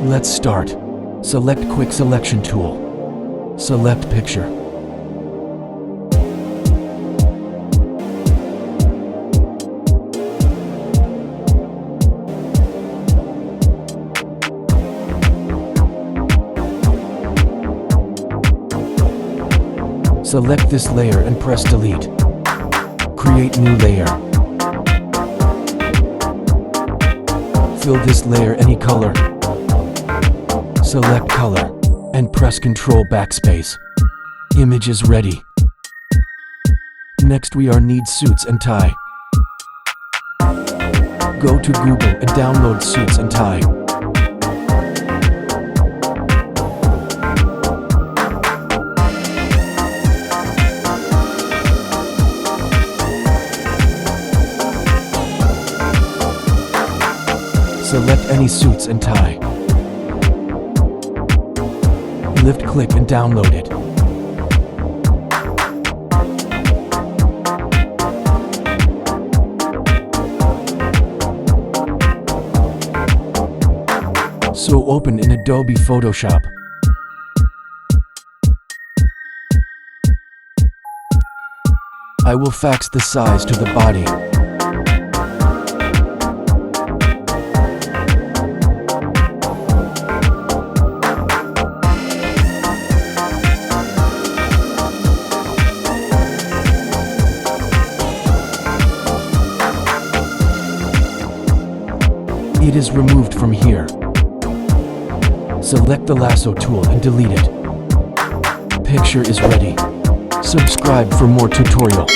Let's start. Select Quick Selection tool. Select Picture. Select this layer and press Delete. Create new layer. Fill this layer any color. Select color and press Ctrl Backspace. Image is ready. Next we need suits and tie. Go to Google and download suits and tie. Select any suits and tie. Lift click and download it. So open in Adobe Photoshop. I will fax the size to the body. It is removed from here. Select the lasso tool and delete it. Picture is ready. Subscribe for more tutorial.